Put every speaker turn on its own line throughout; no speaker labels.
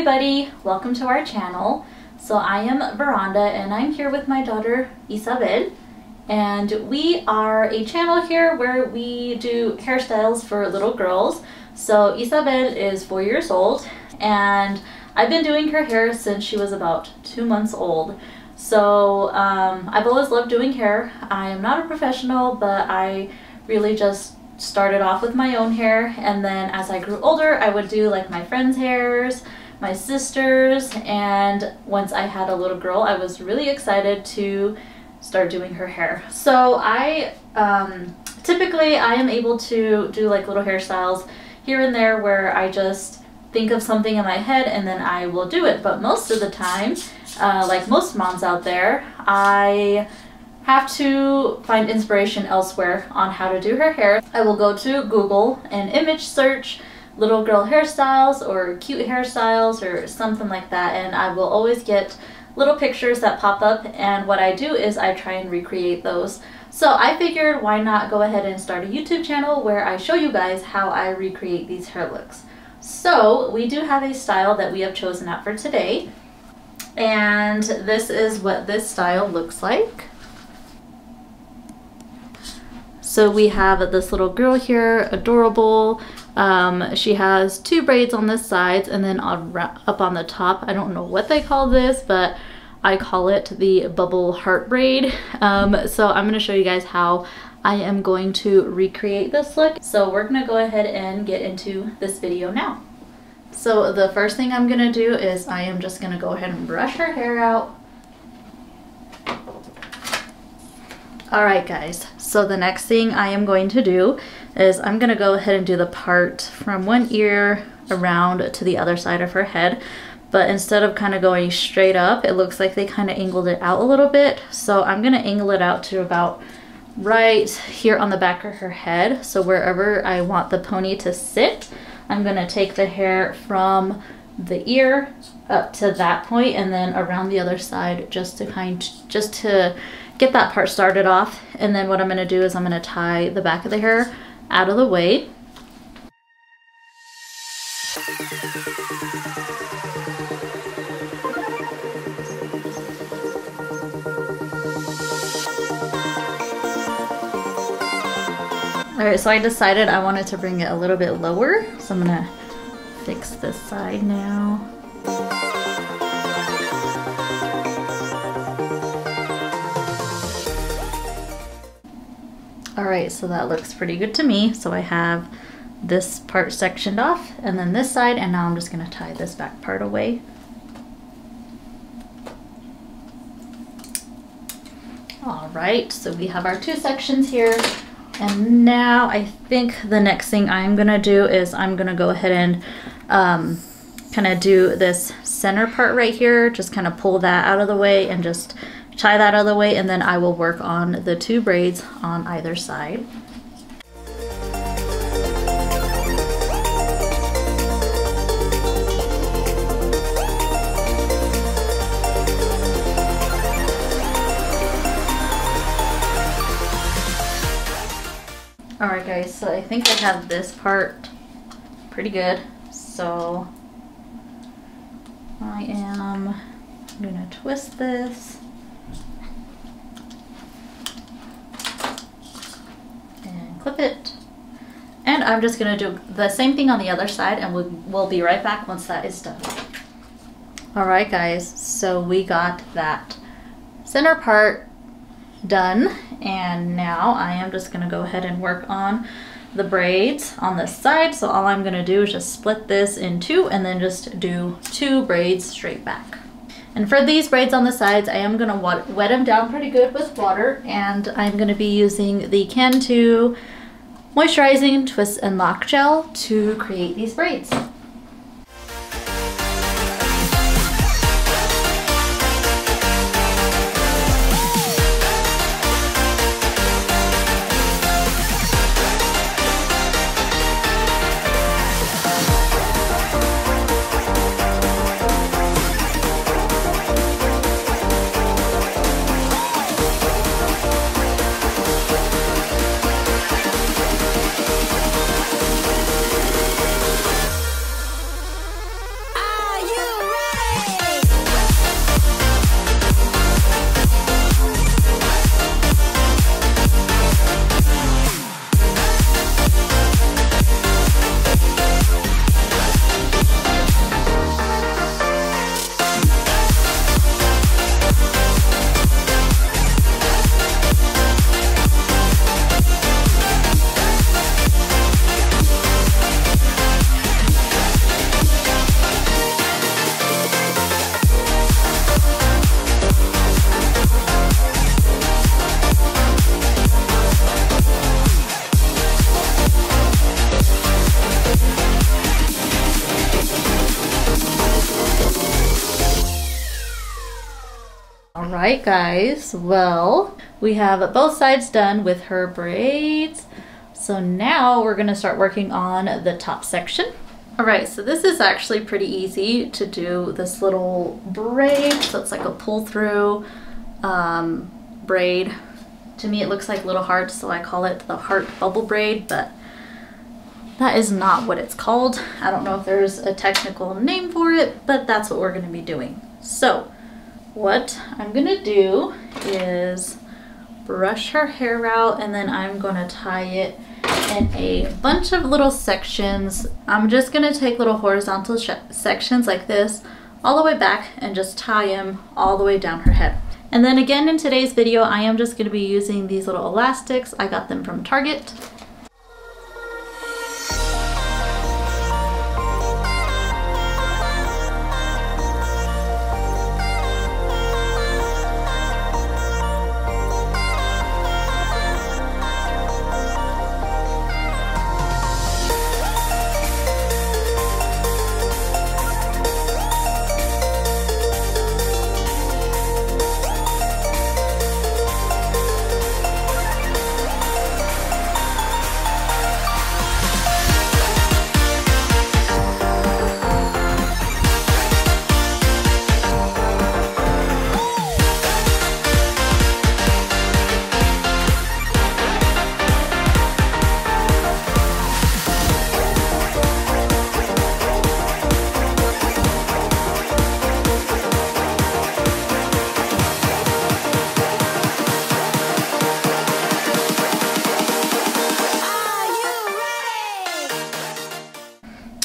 everybody, welcome to our channel. So I am Veranda and I'm here with my daughter Isabel, and we are a channel here where we do hairstyles for little girls. So Isabel is 4 years old and I've been doing her hair since she was about 2 months old. So I've always loved doing hair. I am not a professional, but I really just started off with my own hair, and then as I grew older I would do like my friends' hairs, my sister's, and once I had a little girl I was really excited to start doing her hair. So I typically I am able to do like little hairstyles here and there where I just think of something in my head and then I will do it, but most of the time, like most moms out there, I have to find inspiration elsewhere on how to do her hair. I will go to Google and image search little girl hairstyles or cute hairstyles or something like that, and I will always get little pictures that pop up, and what I do is I try and recreate those. So I figured why not go ahead and start a YouTube channel where I show you guys how I recreate these hair looks. So we do have a style that we have chosen out for today, and this is what this style looks like. So we have this little girl here, adorable. She has 2 braids on the sides and then up on the top. I don't know what they call this, but I call it the bubble heart braid. So I'm going to show you guys how I am going to recreate this look. So we're going to go ahead and get into this video now. So the first thing I'm going to do is I am just going to go ahead and brush her hair out. Alright guys, so the next thing I am going to do is I'm going to go ahead and do the part from one ear around to the other side of her head, but instead of kind of going straight up, it looks like they kind of angled it out a little bit. So I'm going to angle it out to about right here on the back of her head. So wherever I want the pony to sit, I'm going to take the hair from the ear up to that point and then around the other side just to get that part started off. And then what I'm going to do is I'm going to tie the back of the hair out of the way. Alright, so I decided I wanted to bring it a little bit lower, so I'm going to fix this side now. Alright, so that looks pretty good to me. So I have this part sectioned off and then this side, and now I'm just going to tie this back part away. Alright, so we have our 2 sections here, and now I think the next thing I'm going to do is I'm going to go ahead and kind of do this center part right here, just kind of pull that out of the way and just tie that out of the way, and then I will work on the 2 braids on either side. Alright guys, so I think I have this part pretty good, so I am going to twist this clip it, and I'm just going to do the same thing on the other side, and we'll be right back once that is done. Alright guys, so we got that center part done, and now I am just going to go ahead and work on the braids on this side. So all I'm going to do is just split this in 2 and then just do 2 braids straight back. And for these braids on the sides, I am going to wet them down pretty good with water, and I'm going to be using the Can2 Moisturizing Twist and Lock Gel to create these braids. right, guys, well, we have both sides done with her braids. So now we're gonna start working on the top section. All right, so this is actually pretty easy to do, this little braid. So it's like a pull through braid. To me, it looks like little hearts, so I call it the heart bubble braid, but that is not what it's called. I don't know if there's a technical name for it, but that's what we're gonna be doing. So what I'm gonna do is brush her hair out, and then I'm gonna tie it in a bunch of little sections. I'm just gonna take little horizontal sections like this all the way back and just tie them all the way down her head. And then again, in today's video, I am just gonna be using these little elastics. I got them from Target.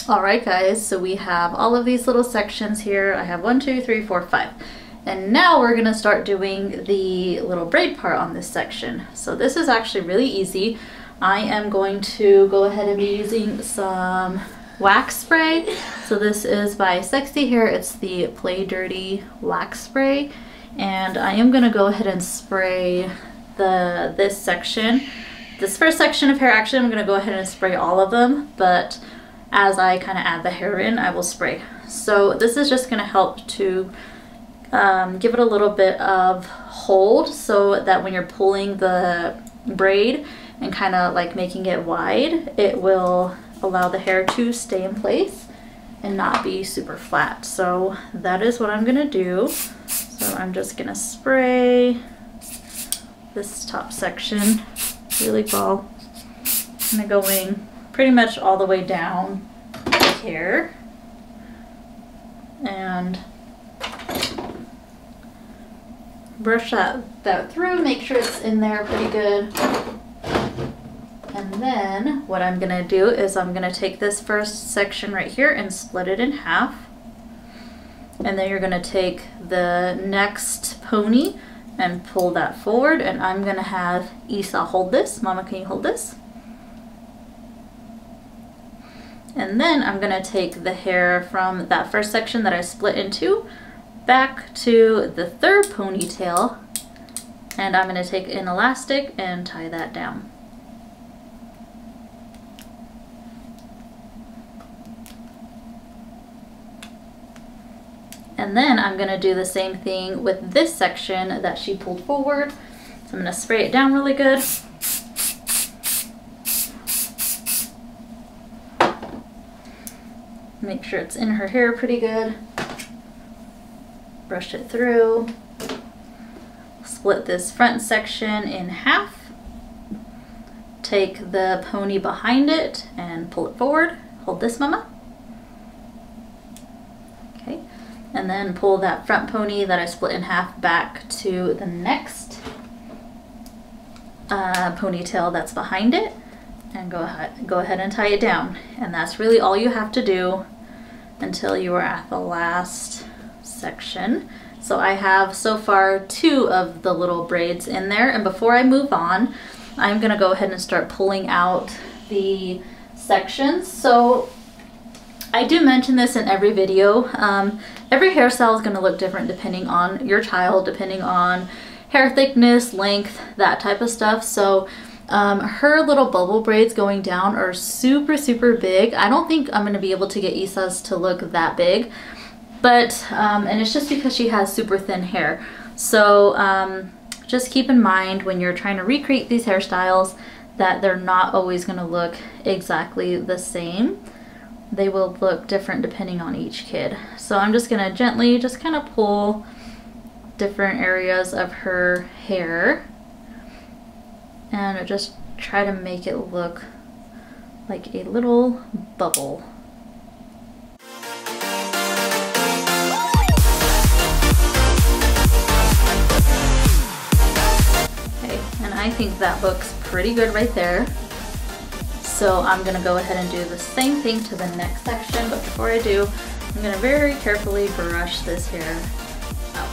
Alright guys, so we have all of these little sections here. I have 1, 2, 3, 4, 5. And now we're gonna start doing the little braid part on this section. So this is actually really easy. I am going to go ahead and be using some wax spray. So this is by Sexy Hair. It's the Play Dirty wax spray. And I am gonna go ahead and spray this section. This first section of hair, actually I'm gonna go ahead and spray all of them, but as I kind of add the hair in, I will spray. So this is just going to help to give it a little bit of hold so that when you're pulling the braid and kind of like making it wide, it will allow the hair to stay in place and not be super flat. So that is what I'm going to do. So I'm just going to spray this top section really well. Kind of going pretty much all the way down here, and brush that through, make sure it's in there pretty good. And then what I'm gonna do is I'm gonna take this first section right here and split it in half, and then you're gonna take the next pony and pull that forward, and I'm gonna have Isa hold this. Mama, can you hold this? And then I'm gonna take the hair from that first section that I split into back to the third ponytail, and I'm gonna take an elastic and tie that down. And then I'm gonna do the same thing with this section that she pulled forward. So I'm gonna spray it down really good. Make sure it's in her hair pretty good. Brush it through. Split this front section in half. Take the pony behind it and pull it forward. Hold this, Mama. Okay. And then pull that front pony that I split in half back to the next ponytail that's behind it. And go ahead and tie it down. And that's really all you have to do until you are at the last section. So I have so far 2 of the little braids in there, and before I move on, I'm gonna go ahead and start pulling out the sections. So I do mention this in every video. Every hairstyle is gonna look different depending on your child, depending on hair thickness, length, that type of stuff. So her little bubble braids going down are super, super big. I don't think I'm going to be able to get Isa's to look that big, but, and it's just because she has super thin hair. So just keep in mind when you're trying to recreate these hairstyles that they're not always going to look exactly the same. They will look different depending on each kid. So I'm just going to gently just kind of pull different areas of her hair and just try to make it look like a little bubble. Okay, and I think that looks pretty good right there. So I'm gonna go ahead and do the same thing to the next section, but before I do, I'm gonna very carefully brush this hair out.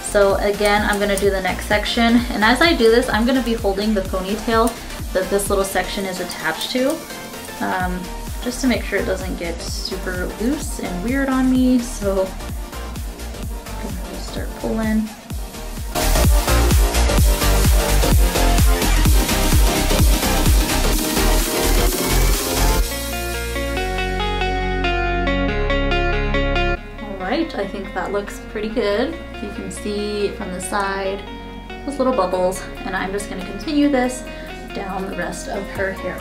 So again, I'm gonna do the next section, and as I do this, I'm gonna be holding the ponytail that this little section is attached to, just to make sure it doesn't get super loose and weird on me. So I'm gonna just start pulling. I think that looks pretty good. You can see from the side those little bubbles, and I'm just going to continue this down the rest of her hair.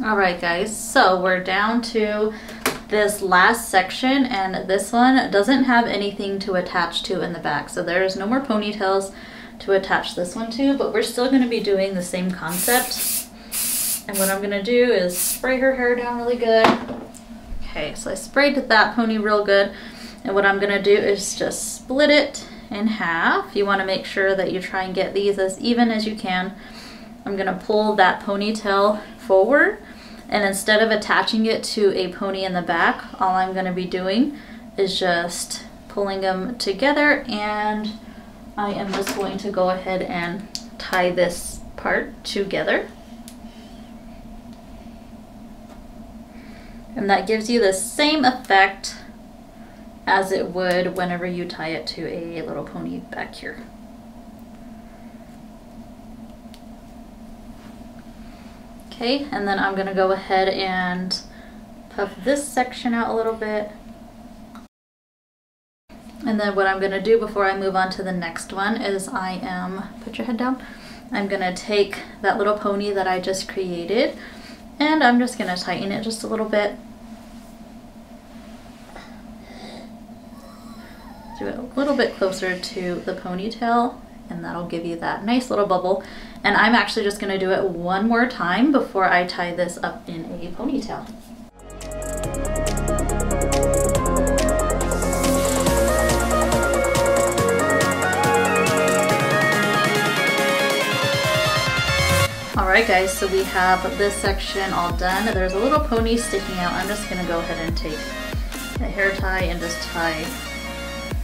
Alright guys, so we're down to this last section, and this one doesn't have anything to attach to in the back, so there's no more ponytails to attach this one to, but we're still going to be doing the same concept. And what I'm going to do is spray her hair down really good. Okay, so I sprayed that pony real good, and what I'm going to do is just split it in half. You want to make sure that you try and get these as even as you can. I'm going to pull that ponytail forward, and instead of attaching it to a pony in the back, all I'm going to be doing is just pulling them together, and I am just going to go ahead and tie this part together. And that gives you the same effect as it would whenever you tie it to a little pony back here. Okay, and then I'm going to go ahead and puff this section out a little bit. And then what I'm going to do before I move on to the next one is put your head down, I'm going to take that little pony that I just created, and I'm just going to tighten it just a little bit. Do it a little bit closer to the ponytail, and that'll give you that nice little bubble. And I'm actually just going to do it one more time before I tie this up in a ponytail. Alright guys, so we have this section all done. There's a little pony sticking out. I'm just going to go ahead and take a hair tie and just tie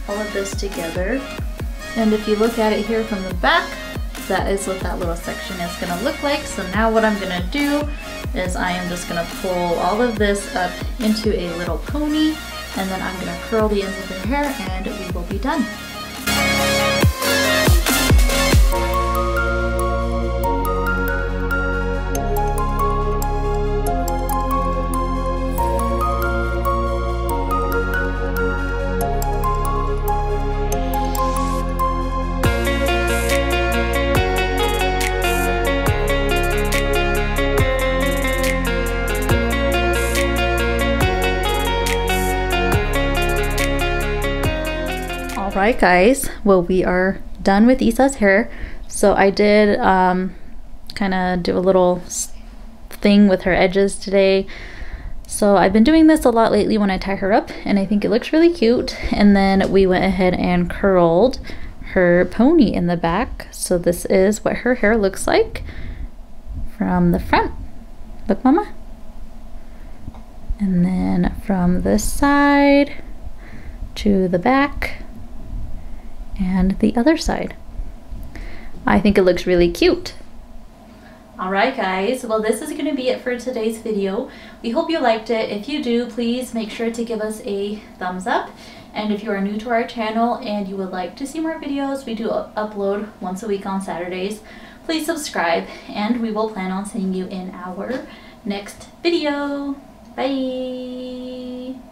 all of this together. And if you look at it here from the back, that is what that little section is going to look like. So now what I'm going to do is I am just going to pull all of this up into a little pony, and then I'm going to curl the ends of her hair, and we will be done. Alright guys, well, we are done with Isa's hair. So I did kind of do a little thing with her edges today. So I've been doing this a lot lately when I tie her up, and I think it looks really cute. And then we went ahead and curled her pony in the back. So this is what her hair looks like from the front. Look, Mama. And then from this side to the back and the other side. I think it looks really cute. Alright guys, well, this is going to be it for today's video. We hope you liked it. If you do, please make sure to give us a thumbs up. And if you are new to our channel and you would like to see more videos, we do upload once a week on Saturdays. Please subscribe, and we will plan on seeing you in our next video. Bye!